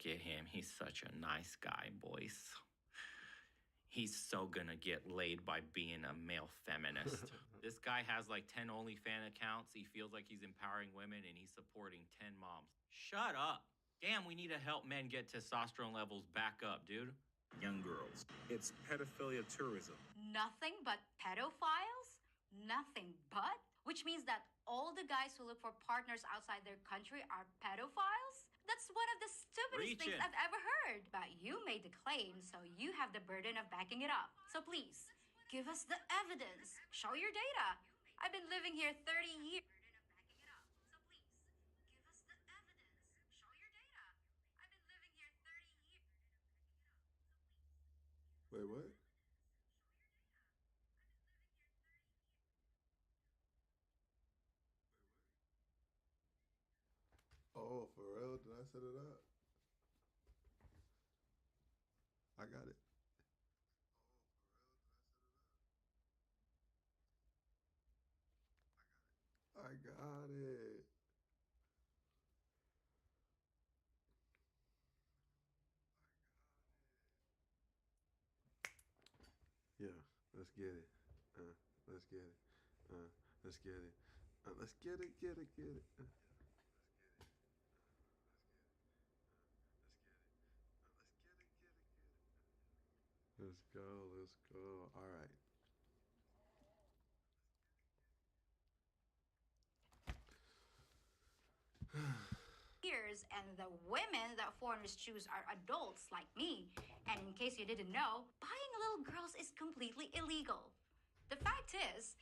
at him. He's such a nice guy, boys. He's so gonna get laid by being a male feminist. This guy has like 10 OnlyFans accounts. He feels like he's empowering women and he's supporting 10 moms. Shut up. Damn, we need to help men get testosterone levels back up, dude. Young girls. It's pedophilia tourism. Nothing but pedophiles? Nothing but? Which means that all the guys who look for partners outside their country are pedophiles? That's one of the stupidest things I've ever heard. But you made the claim, so you have the burden of backing it up. So please, give us the evidence. Show your data. I've been living here 30 years. Wait, what? Oh, for real? Did I set it up? I got it. Oh, for real? Did I set it up? I got it. Yeah, let's get it. Let's get it. Let's get it. Let's get it, get it, get it. Let's go, let's go. All right. Years, and the women that foreigners choose are adults like me. And in case you didn't know, buying little girls is completely illegal. The fact is...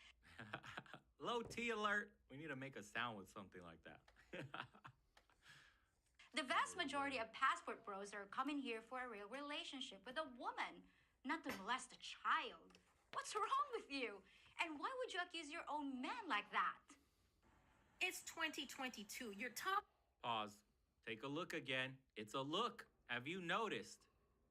Low T alert. We need to make a sound with something like that. The vast majority of passport bros are coming here for a real relationship with a woman, not to molest a child. What's wrong with you? And why would you accuse your own man like that? It's 2022. You're top. Pause. Take a look again. It's a look. Have you noticed?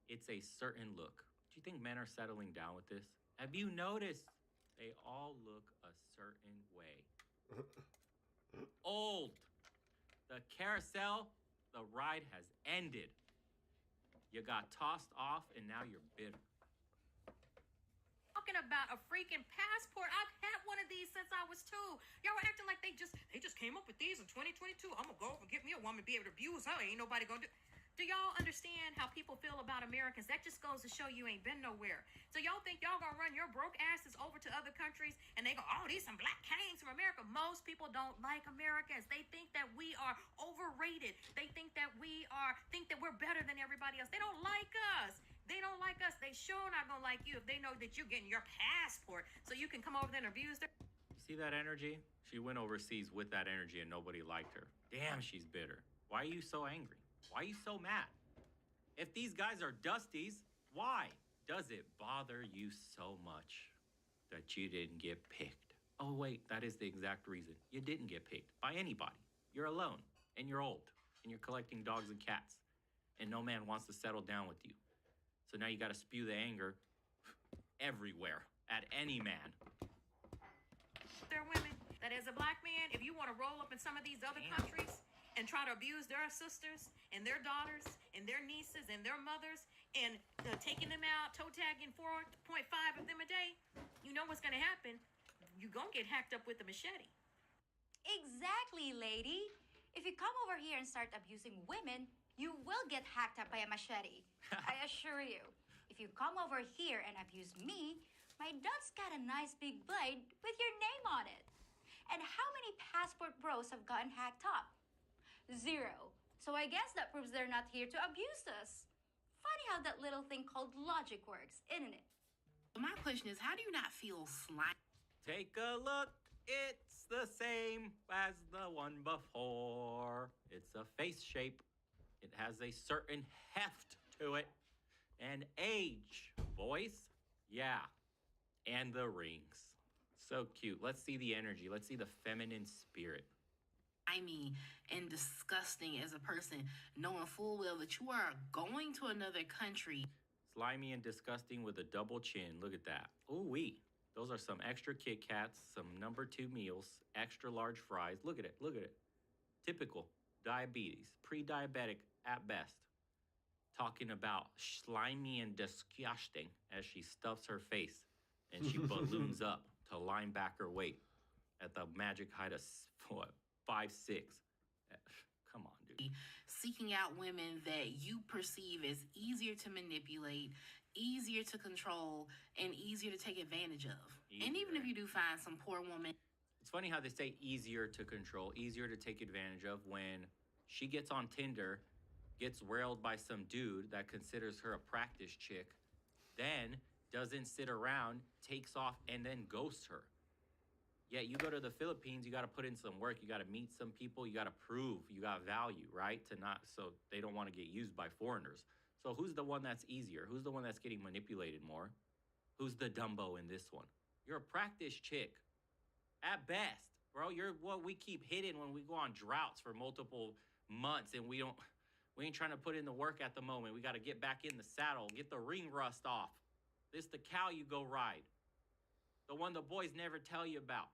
It's a certain look. Do you think men are settling down with this? Have you noticed? They all look a certain way. Old. The carousel, the ride has ended. You got tossed off and now you're bitter. Talking about a freaking passport. I've had one of these since I was 2. Y'all were acting like they just came up with these in 2022. I'm gonna go over and get me a woman, be able to abuse her. Ain't nobody gonna do. Do y'all understand how people feel about Americans? That just goes to show you ain't been nowhere. So y'all think y'all gonna run your broke asses over to other countries and they go, oh, these some black kings from America. Most people don't like Americans. They think that we are overrated. They think that we're better than everybody else. They don't like us. They don't like us. They sure not gonna like you if they know that you're getting your passport so you can come over there and abuse them. You see that energy? She went overseas with that energy and nobody liked her. Damn, she's bitter. Why are you so angry? Why are you so mad? If these guys are dusties, why does it bother you so much that you didn't get picked? Oh, wait, that is the exact reason. You didn't get picked by anybody. You're alone, and you're old, and you're collecting dogs and cats, and no man wants to settle down with you. So now you got to spew the anger everywhere at any man. There are women that as a black man, if you want to roll up in some of these other countries and try to abuse their sisters and their daughters and their nieces and their mothers and taking them out, toe tagging 4.5 of them a day, you know what's going to happen. You're going to get hacked up with a machete. Exactly, lady. If you come over here and start abusing women, you will get hacked up by a machete. I assure you. If you come over here and abuse me, my dad's got a nice big blade with your name on it. And how many passport bros have gotten hacked up? 0. So I guess that proves they're not here to abuse us. Funny how that little thing called logic works, isn't it? My question is, how do you not feel slimy? Take a look. It's the same as the one before. It's a face shape. It has a certain heft to it. And age, boys. Yeah. And the rings. So cute. Let's see the energy. Let's see the feminine spirit. And disgusting as a person, knowing full well that you are going to another country. Slimy and disgusting with a double chin. Look at that. Ooh-wee. Those are some extra Kit Kats, some number 2 meals, extra large fries. Look at it. Look at it. Typical diabetes, pre-diabetic at best. talking about slimy and disgusting as she stuffs her face and she balloons up to linebacker weight at the magic height of what, 5'6". Come on, dude. Seeking out women that you perceive as easier to manipulate, easier to control, and easier to take advantage of. And even Easier. if you do find some poor woman, It's funny how they say easier to control, easier to take advantage of when she gets on Tinder, gets railed by some dude that considers her a practice chick, then doesn't sit around, takes off, and then ghosts her. Yeah, you go to the Philippines, you got to put in some work. You got to meet some people. You got to prove you got value, right? To not, so they don't want to get used by foreigners. So who's the one that's easier? Who's the one that's getting manipulated more? Who's the Dumbo in this one? You're a practice chick. At best, bro, you're what we keep hitting when we go on droughts for multiple months and we ain't trying to put in the work at the moment. We got to get back in the saddle, get the ring rust off. This the cow you go ride. The one the boys never tell you about.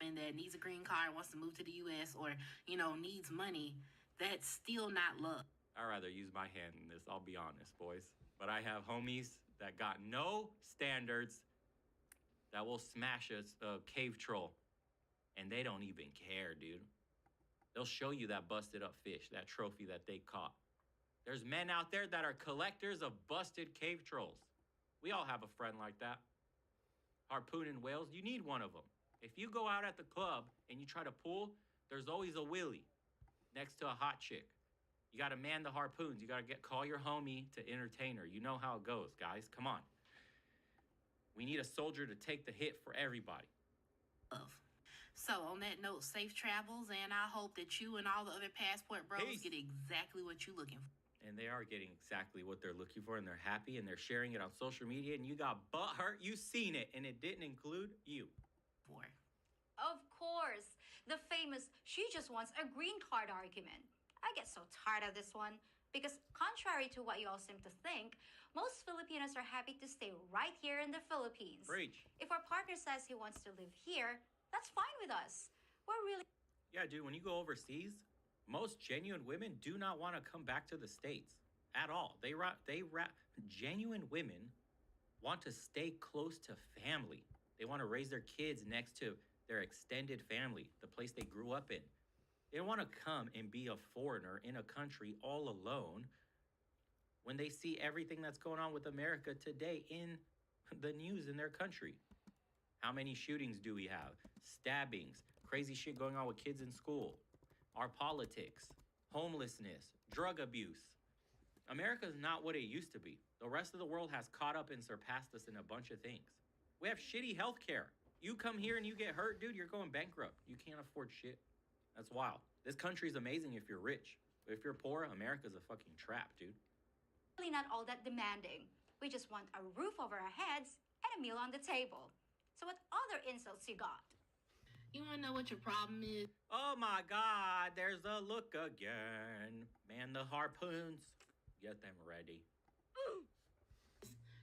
and that needs a green card, wants to move to the U.S., or, needs money, that's still not love. I'd rather use my hand in this, I'll be honest, boys. But I have homies that got no standards that will smash a cave troll. And they don't even care, dude. They'll show you that busted up fish, that trophy that they caught. There's men out there that are collectors of busted cave trolls. We all have a friend like that. Harpooning whales, you need one of them. If you go out at the club and you try to pull, there's always a Willie next to a hot chick. You got to man the harpoons. You got to call your homie to entertain her. You know how it goes, guys. Come on. We need a soldier to take the hit for everybody. Love. So, on that note, safe travels, and I hope that you and all the other passport bros Peace. get exactly what you're looking for. And they are getting exactly what they're looking for, and they're happy, and they're sharing it on social media, and you got butt hurt. You seen it, and it didn't include you. Of course, the famous she just wants a green card argument. I get so tired of this one because, contrary to what you all seem to think, most Filipinos are happy to stay right here in the Philippines. Preach. If our partner says he wants to live here, that's fine with us. We're really Yeah, dude, when you go overseas, most genuine women do not want to come back to the States at all. Genuine women want to stay close to family. They want to raise their kids next to their extended family, the place they grew up in. They don't want to come and be a foreigner in a country all alone when they see everything that's going on with America today in the news in their country. How many shootings do we have? Stabbings, crazy shit going on with kids in school, our politics, homelessness, drug abuse. America is not what it used to be. The rest of the world has caught up and surpassed us in a bunch of things. We have shitty healthcare. You come here and you get hurt, dude, you're going bankrupt. You can't afford shit. That's wild. This country's amazing if you're rich. But if you're poor, America's a fucking trap, dude. not all that demanding. We just want a roof over our heads and a meal on the table. So what other insults you got? You want to know what your problem is? Oh my God, there's a look again. Man, the harpoons. Get them ready.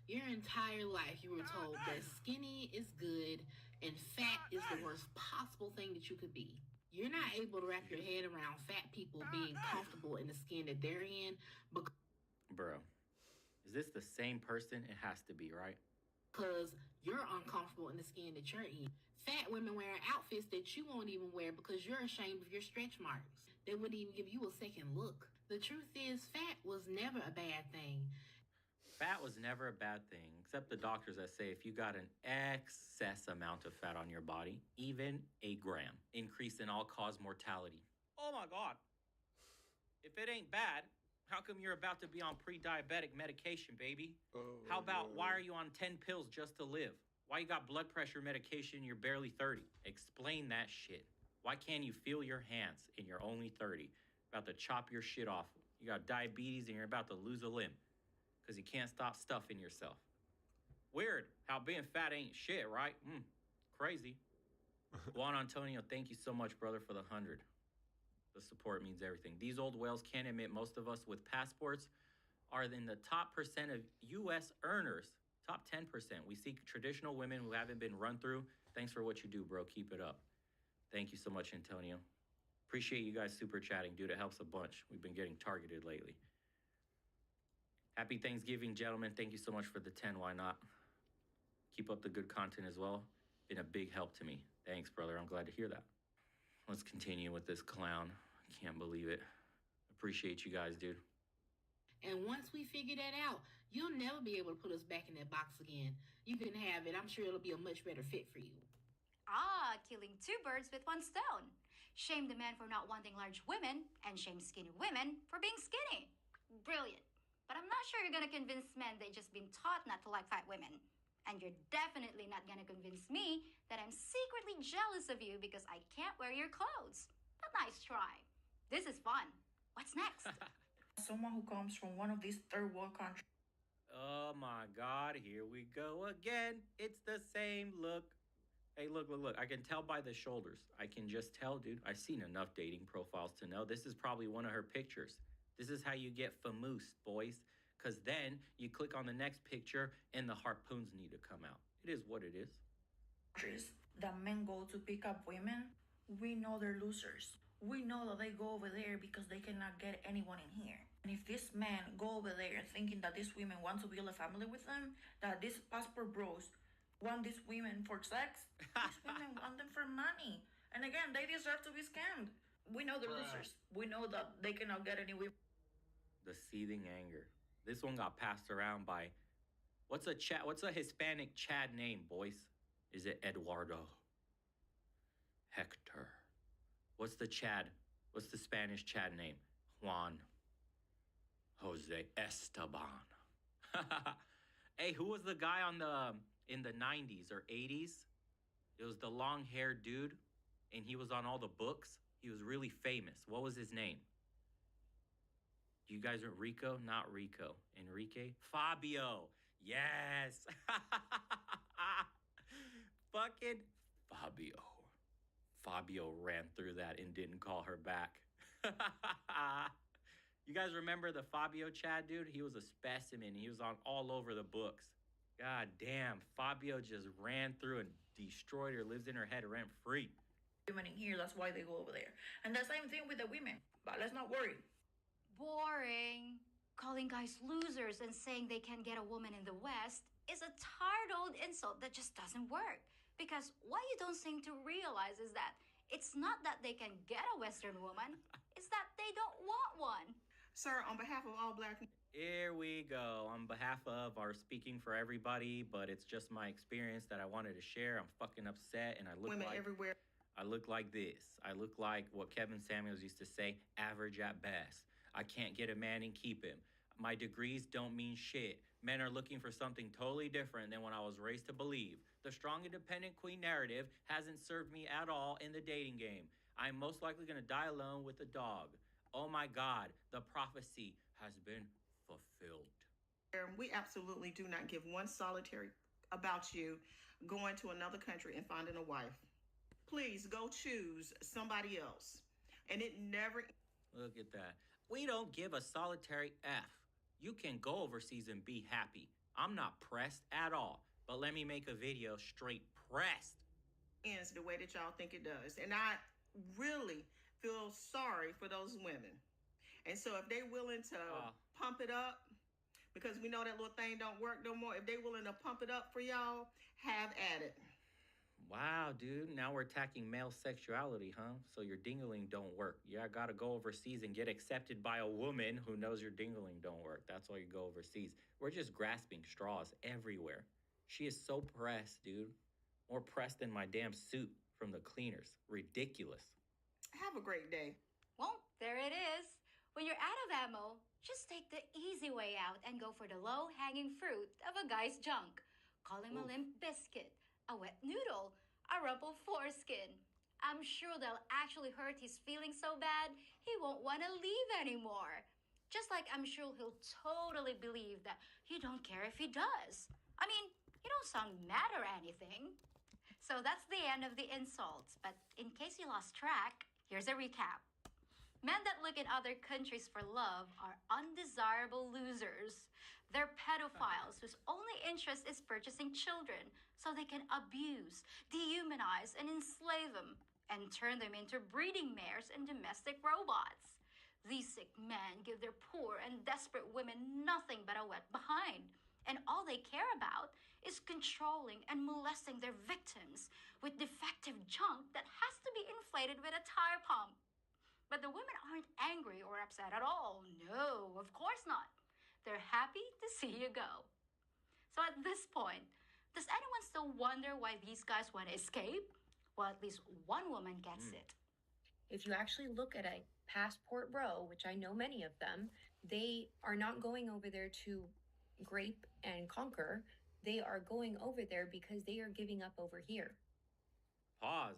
Your entire life, you were told that skinny is good and fat is the worst possible thing that you could be. You're not able to wrap your head around fat people being comfortable in the skin that they're in Bro, is this the same person? It has to be, right? because you're uncomfortable in the skin that you're in. Fat women wearing outfits that you won't even wear because you're ashamed of your stretch marks. They wouldn't even give you a second look. The truth is, fat was never a bad thing. Fat was never a bad thing, except the doctors that say if you got an excess amount of fat on your body, even a gram, increase in all-cause mortality. Oh my God. If it ain't bad, how come you're about to be on pre-diabetic medication, baby? Oh, How about God. why are you on 10 pills just to live? Why you got blood pressure medication and you're barely 30? Explain that shit. Why can't you feel your hands and you're only 30? About to chop your shit off. You got diabetes and you're about to lose a limb because you can't stop stuffing yourself. Weird how being fat ain't shit, right? Crazy. Juan Antonio, thank you so much, brother, for the 100. The support means everything. These old whales can't admit most of us with passports are in the top percent of U.S. earners. Top 10%. We see traditional women who haven't been run through. Thanks for what you do, bro. Keep it up. Thank you so much, Antonio. Appreciate you guys super chatting, dude. It helps a bunch. We've been getting targeted lately. Happy Thanksgiving, gentlemen. Thank you so much for the 10. Why not? Keep up the good content as well. Been a big help to me. Thanks, brother. I'm glad to hear that. Let's continue with this clown. I can't believe it. Appreciate you guys, dude. And once we figure that out, you'll never be able to put us back in that box again. You can have it. I'm sure it'll be a much better fit for you. Ah, killing two birds with one stone. Shame the men for not wanting large women, and shame skinny women for being skinny. Brilliant. But I'm not sure you're gonna convince men they just been taught not to like fat women. And you're definitely not gonna convince me that I'm secretly jealous of you because I can't wear your clothes. But nice try. This is fun. What's next? Someone who comes from one of these third world countries. Oh my God, here we go again. It's the same look. Hey, look. I can tell by the shoulders. I can just tell, dude. I've seen enough dating profiles to know this is probably one of her pictures. This is how you get famous, boys. Because then you click on the next picture and the harpoons need to come out. It is what it is. That men go to pick up women, we know they're losers. We know that they go over there because they cannot get anyone in here. And if these men go over there thinking that these women want to build a family with them, that these passport bros want these women for sex, these women want them for money. And again, they deserve to be scammed. We know they're losers. We know that they cannot get any women. The seething anger. This one got passed around by what's a Hispanic Chad name, boys? Is it Eduardo? Hector. What's the Spanish Chad name? Juan. Jose Esteban. Hey, who was the guy in the 90s or 80s? It was the long-haired dude, and he was on all the books. He was really famous. What was his name? You guys are Rico? Not Rico. Enrique? Fabio. Yes. Fucking Fabio. Fabio ran through that and didn't call her back. You guys remember the Fabio Chad dude? He was a specimen. He was on all over the books. God damn, Fabio just ran through and destroyed her, lives in her head rent free. Women in here, that's why they go over there. And the same thing with the women. But let's not worry. Boring. Calling guys losers and saying they can't get a woman in the West is a tired old insult that just doesn't work. Because what you don't seem to realize is that it's not that they can get a Western woman, it's that they don't want one. Sir, on behalf of all Black... Here we go. On behalf of our speaking for everybody, but it's just my experience that I wanted to share. I'm fucking upset, and I look women like everywhere. I look like this. I look like what Kevin Samuels used to say, average at best. I can't get a man and keep him. My degrees don't mean shit. Men are looking for something totally different than what I was raised to believe. The strong, independent queen narrative hasn't served me at all in the dating game. I'm most likely going to die alone with a dog. Oh my God, the prophecy has been fulfilled. We absolutely do not give one solitary about you going to another country and finding a wife. Please go choose somebody else. And it never... Look at that. We don't give a solitary F. You can go overseas and be happy. I'm not pressed at all. But let me make a video straight pressed. Ends the way that y'all think it does. And I really feel sorry for those women. And so if they're willing to pump it up, because we know that little thing don't work no more, if they're willing to pump it up for y'all, have at it. Wow, dude. Now we're attacking male sexuality, huh? So your dingling don't work. You gotta go overseas and get accepted by a woman who knows your dingling don't work. That's why you go overseas. We're just grasping straws everywhere. She is so pressed, dude. More pressed than my damn suit from the cleaners. Ridiculous. Have a great day. Well, there it is. When you're out of ammo, just take the easy way out and go for the low-hanging fruit of a guy's junk. Call him a limp biscuit, a wet noodle, a rumpled foreskin. I'm sure they'll actually hurt his feelings so bad, he won't want to leave anymore. Just like I'm sure he'll totally believe that you don't care if he does. I mean, you don't sound mad or anything. So that's the end of the insults. But in case you lost track, here's a recap. Men that look in other countries for love are undesirable losers. They're pedophiles whose only interest is purchasing children so they can abuse, dehumanize, and enslave them, and turn them into breeding mares and domestic robots. These sick men give their poor and desperate women nothing but a wet behind. And all they care about is controlling and molesting their victims with defective junk that has to be inflated with a tire pump. But the women aren't angry or upset at all. No, of course not. They're happy to see you go. So at this point, does anyone still wonder why these guys want to escape? Well, at least one woman gets it. If you actually look at a passport bro, which I know many of them, they are not going over there to grape and conquer. They are going over there because they are giving up over here. Pause.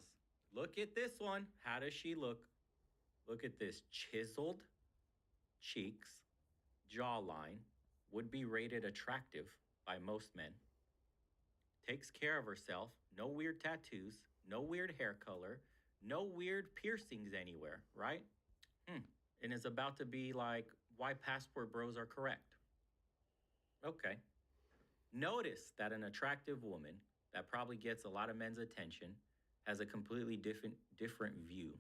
Look at this one. How does she look? Look at this chiseled cheeks, jawline, would be rated attractive by most men. Takes care of herself, no weird tattoos, no weird hair color, no weird piercings anywhere, right? And is about to be like why passport bros are correct. Okay. Notice that an attractive woman that probably gets a lot of men's attention has a completely different view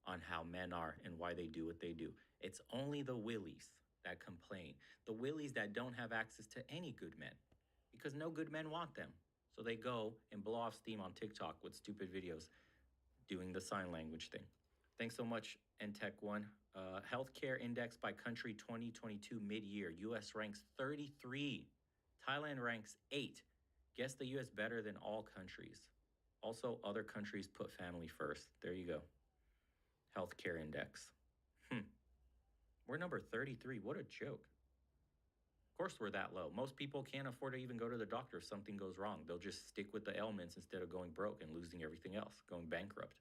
on how men are and why they do what they do. It's only the willies that complain. The willies that don't have access to any good men because no good men want them. So they go and blow off steam on TikTok with stupid videos doing the sign language thing. Thanks so much, NTech One. Healthcare Index by country 2022 mid-year. U.S. ranks 33. Thailand ranks 8. Guess the U.S. better than all countries. Also, other countries put family first. There you go. Healthcare Index. We're number 33. What a joke. Of course we're that low. Most people can't afford to even go to the doctor if something goes wrong. They'll just stick with the ailments instead of going broke and losing everything else, going bankrupt.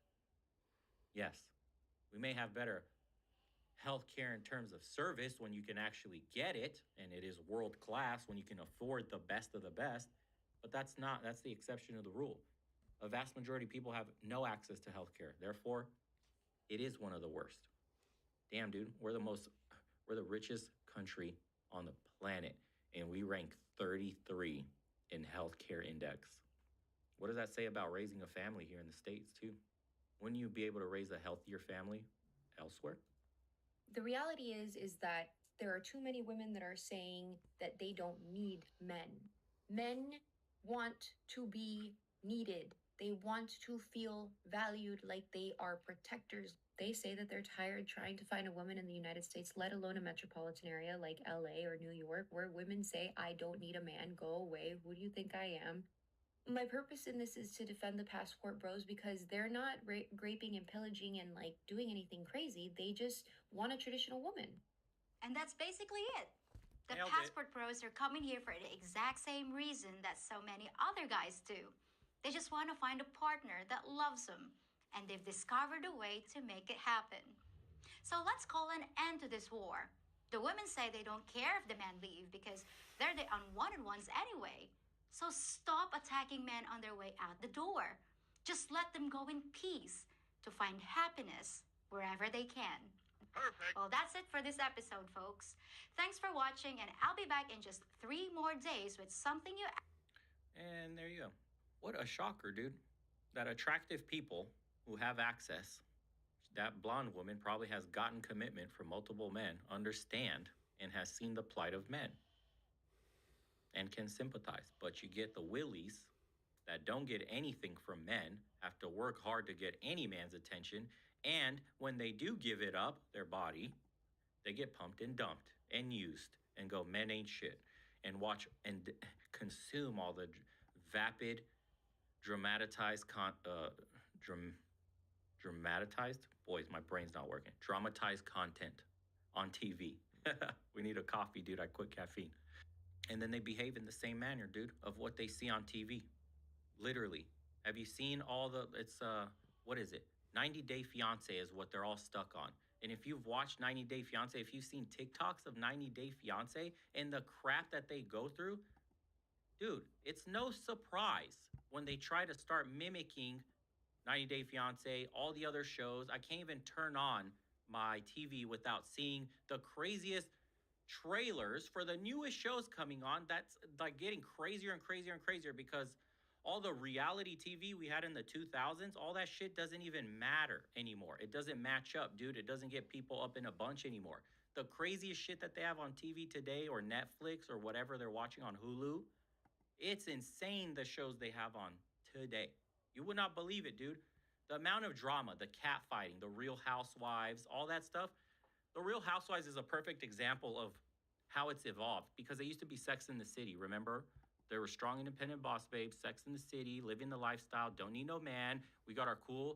Yes, we may have better healthcare in terms of service when you can actually get it, and it is world class when you can afford the best of the best, but that's the exception to the rule. A vast majority of people have no access to healthcare. Therefore, it is one of the worst. Damn, dude, we're the richest country on the planet, and we rank 33 in healthcare index. What does that say about raising a family here in the States, too? Wouldn't you be able to raise a healthier family elsewhere? The reality is that there are too many women that are saying that they don't need men. Men want to be needed. They want to feel valued like they are protectors. They say that they're tired trying to find a woman in the United States, let alone a metropolitan area like LA or New York, where women say, I don't need a man, go away, who do you think I am? My purpose in this is to defend the passport bros because they're not raping and pillaging and like doing anything crazy. They just want a traditional woman. And that's basically it. The Nailed it. passport pros are coming here for the exact same reason that so many other guys do. They just want to find a partner that loves them, and they've discovered a way to make it happen. So let's call an end to this war. The women say they don't care if the men leave because they're the unwanted ones anyway. So stop attacking men on their way out the door. Just let them go in peace to find happiness wherever they can. Perfect. Well, that's it for this episode, folks. Thanks for watching, and I'll be back in just 3 more days with something you... And there you go. What a shocker, dude. That attractive people who have access, that blonde woman probably has gotten commitment from multiple men, understand, and has seen the plight of men and can sympathize. But you get the willies that don't get anything from men, have to work hard to get any man's attention, and when they do give it up, their body, they get pumped and dumped and used and go, men ain't shit, and watch and consume all the vapid, dramatized boys, my brain's not working, dramatized content on TV. We need a coffee, dude. I quit caffeine. And then they behave in the same manner, dude, of what they see on TV. Literally. Have you seen all the, what is it? 90 Day Fiance is what they're all stuck on. And if you've watched 90 Day Fiance, if you've seen TikToks of 90 Day Fiance and the crap that they go through, dude, it's no surprise when they try to start mimicking 90 Day Fiance, all the other shows. I can't even turn on my TV without seeing the craziest trailers for the newest shows coming on. That's like getting crazier and crazier and crazier because all the reality TV we had in the 2000s, all that shit doesn't even matter anymore. It doesn't match up, dude. It doesn't get people up in a bunch anymore. the craziest shit that they have on TV today or Netflix or whatever they're watching on Hulu, it's insane the shows they have on today. You would not believe it, dude. The amount of drama, the catfighting, the Real Housewives, all that stuff. The Real Housewives is a perfect example of how it's evolved because they used to be Sex in the City, remember? They were strong, independent boss babes, Sex in the City, living the lifestyle, don't need no man. We got our cool,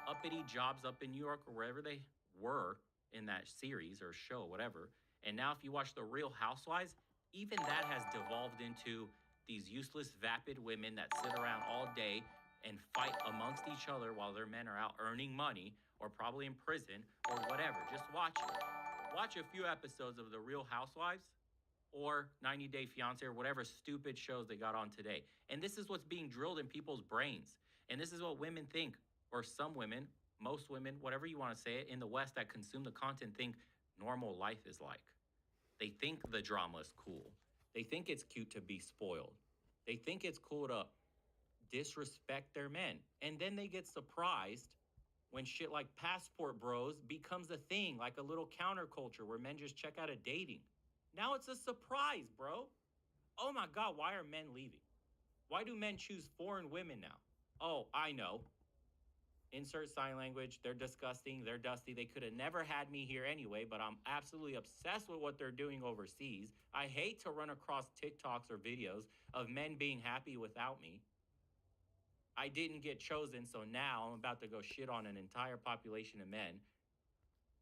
uppity jobs up in New York or wherever they were in that series or show, whatever. And now if you watch The Real Housewives, even that has devolved into these useless, vapid women that sit around all day and fight amongst each other while their men are out earning money or probably in prison or whatever. Just watch a few episodes of The Real Housewives or 90 Day Fiancé or whatever stupid shows they got on today. And this is what's being drilled in people's brains. And this is what women think, or some women, most women, whatever you want to say it, in the West that consume the content think normal life is like. They think the drama is cool. They think it's cute to be spoiled. They think it's cool to disrespect their men. And then they get surprised when shit like Passport Bros becomes a thing, like a little counterculture where men just check out of dating. Now it's a surprise, bro. Oh my God, why are men leaving? Why do men choose foreign women now? Oh, I know. Insert sign language. They're disgusting. They're dusty. They could have never had me here anyway, but I'm absolutely obsessed with what they're doing overseas. I hate to run across TikToks or videos of men being happy without me. I didn't get chosen, so now I'm about to go shit on an entire population of men,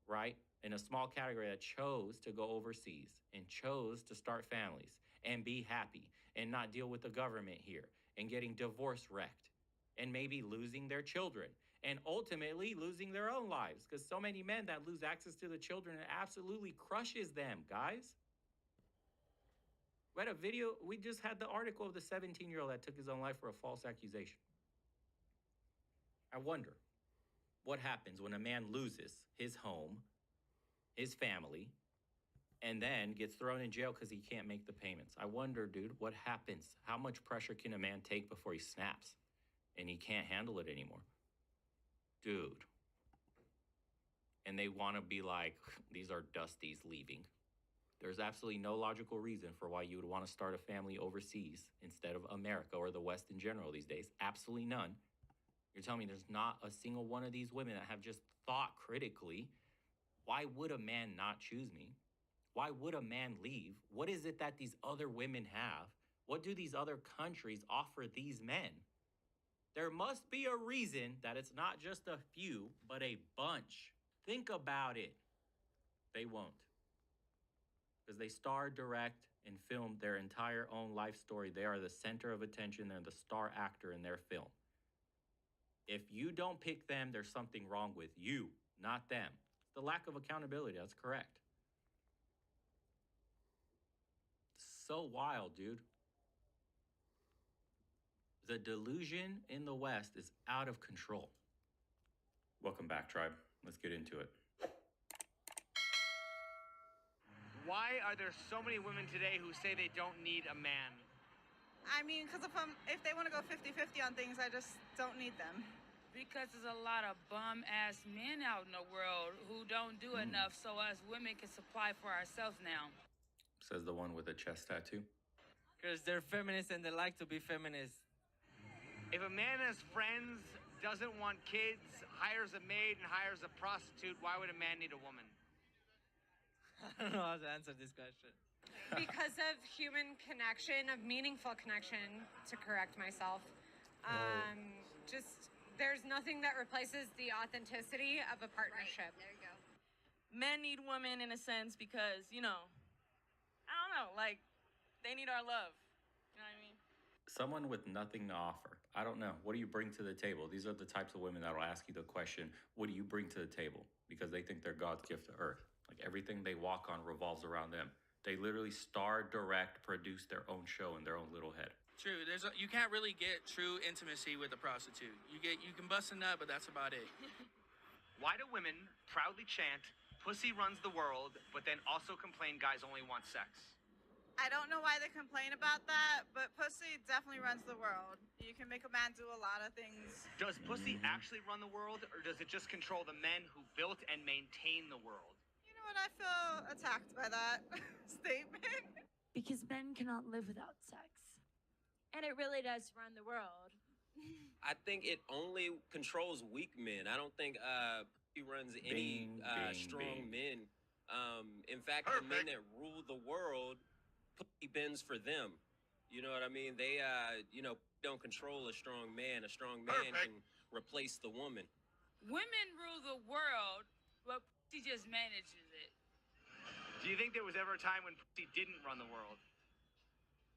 right? In a small category that chose to go overseas and chose to start families and be happy and not deal with the government here and getting divorce wrecked and maybe losing their children and ultimately losing their own lives because so many men that lose access to the children, it absolutely crushes them, guys. We had a video, we just had the article of the 17-year-old that took his own life for a false accusation. I wonder what happens when a man loses his home, his family, and then gets thrown in jail because he can't make the payments. I wonder, dude, what happens? How much pressure can a man take before he snaps and he can't handle it anymore? Dude. And they want to be like, these are Dusties leaving. There's absolutely no logical reason for why you would want to start a family overseas instead of America or the West in general these days. Absolutely none. You're telling me there's not a single one of these women that have just thought critically, why would a man not choose me? Why would a man leave? What is it that these other women have? What do these other countries offer these men? There must be a reason that it's not just a few, but a bunch. Think about it. They won't. Because they star, direct, and film their entire own life story. They are the center of attention. They're the star actor in their film. If you don't pick them, there's something wrong with you, not them. It's the lack of accountability. That's correct. So wild, dude. The delusion in the West is out of control. Welcome back, tribe. Let's get into it. Why are there so many women today who say they don't need a man? I mean, because if they want to go 50-50 on things, I just don't need them. Because there's a lot of bum-ass men out in the world who don't do enough so us women can supply for ourselves now. Says the one with a chest tattoo. Because they're feminists and they like to be feminists. If a man has friends, doesn't want kids, hires a maid and hires a prostitute, why would a man need a woman? I don't know how to answer this question. Because of human connection, of meaningful connection, to correct myself. Just, there's nothing that replaces the authenticity of a partnership. Right, there you go. Men need women in a sense because, you know, I don't know, like, they need our love. You know what I mean? Someone with nothing to offer. I don't know. What do you bring to the table? These are the types of women that will ask you the question, what do you bring to the table? Because they think they're God's gift to earth. Like everything they walk on revolves around them. They literally star, direct, produce their own show in their own little head. True. You can't really get true intimacy with a prostitute. You can bust a nut, but that's about it. Why do women proudly chant, pussy runs the world, but then also complain guys only want sex? I don't know why they complain about that, but pussy definitely runs the world. You can make a man do a lot of things. Does pussy actually run the world, or does it just control the men who built and maintain the world? You know would I feel attacked by that statement? Because men cannot live without sex. And it really does run the world. I think it only controls weak men. I don't think he runs any strong men. In fact, the men that rule the world, pussy bends for them. You know what I mean? They, don't control a strong man. A strong man can replace the woman. Women rule the world, but pussy just manages it. Do you think there was ever a time when pussy didn't run the world?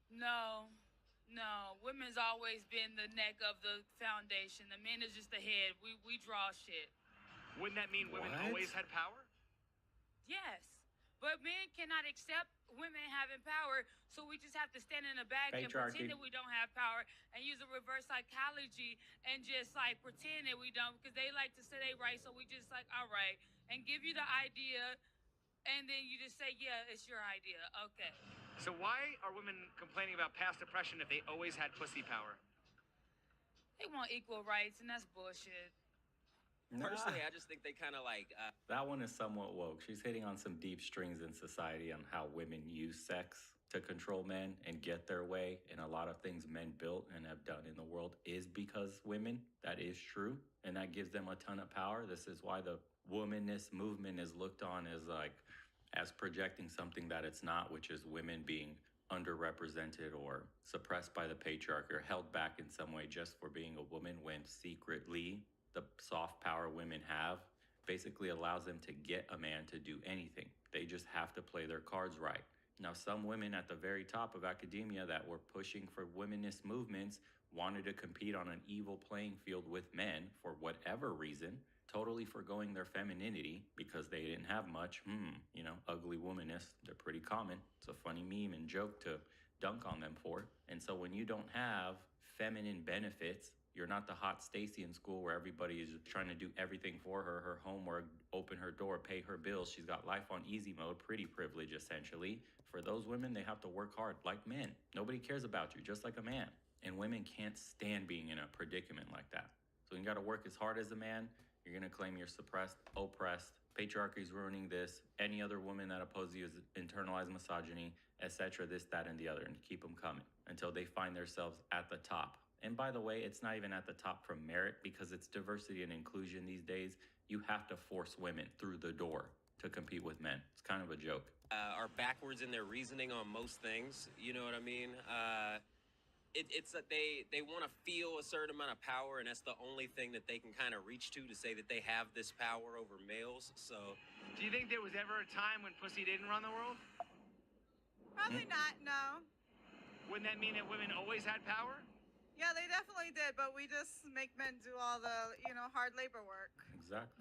No. Women's always been the neck of the foundation. The men is just the head. We draw shit. Wouldn't that mean women always had power? Yes. But men cannot accept women having power, so we just have to stand in the back and pretend that we don't have power and use a reverse psychology and just like pretend that we don't, because they like to say they right, so we just like, all right, and give you the idea, and then you just say, yeah, it's your idea. Okay. So why are women complaining about past oppression if they always had pussy power? They want equal rights, and that's bullshit. Personally, I just think they kind of like... That one is somewhat woke. She's hitting on some deep strings in society on how women use sex to control men and get their way. And a lot of things men built and have done in the world is because women. That is true. And that gives them a ton of power. This is why the womanist movement is looked on as projecting something that it's not, which is women being underrepresented or suppressed by the patriarchy or held back in some way just for being a woman, when secretly the soft power women have basically allows them to get a man to do anything. They just have to play their cards right. Now, some women at the very top of academia that were pushing for womanist movements wanted to compete on an evil playing field with men for whatever reason, totally forgoing their femininity because they didn't have much. Ugly womanists, they're pretty common. It's a funny meme and joke to dunk on them for. And so when you don't have feminine benefits, you're not the hot Stacy in school where everybody is trying to do everything for her, her homework, open her door, pay her bills. She's got life on easy mode, pretty privilege essentially. For those women, they have to work hard like men. Nobody cares about you, just like a man. And women can't stand being in a predicament like that. So you got to work as hard as a man. You're going to claim you're suppressed, oppressed. Patriarchy's ruining this. Any other woman that opposes you is internalized misogyny, etc., this, that, and the other, and keep them coming until they find themselves at the top. And by the way, it's not even at the top from merit because it's diversity and inclusion these days. You have to force women through the door to compete with men. It's kind of a joke. Are backwards in their reasoning on most things. You know what I mean? It's that they want to feel a certain amount of power, and that's the only thing that they can kind of reach to say that they have this power over males. So, do you think there was ever a time when pussy didn't run the world? Probably not, no. Wouldn't that mean that women always had power? Yeah, they definitely did, but we just make men do all the, hard labor work. Exactly.